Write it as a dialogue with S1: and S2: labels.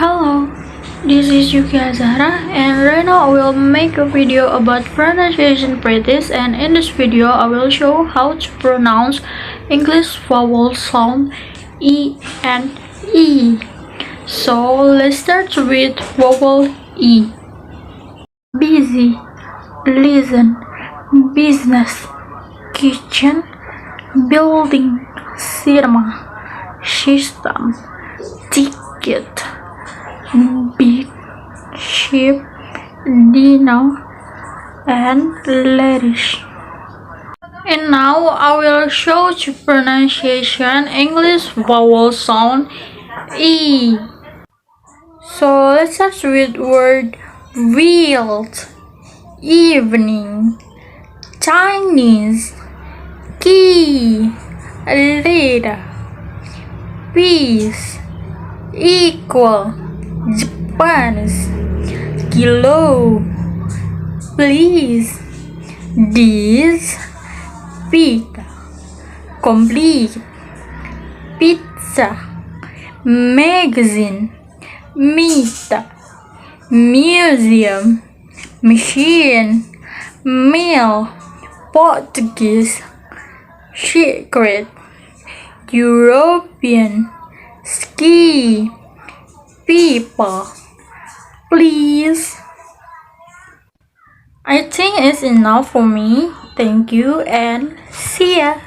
S1: Hello, this is Yuki Azzahra, and right now I will make a video about pronunciation practice, and in this video I will show how to pronounce English vowel sound E and E. So let's start with vowel E. Busy, listen, business, kitchen, building, cinema, system, ticket, big ship, dinner, and ladies. And now I will show you pronunciation English vowel sound E. So let's start with word wild, evening, Chinese, key, leader, peace, equal, Japanese, kilo, please, this, pita, complete, pizza, magazine, meter, museum, machine, meal, Portuguese, secret, European, ski, people, please. I think it's enough for me. Thank you and see ya.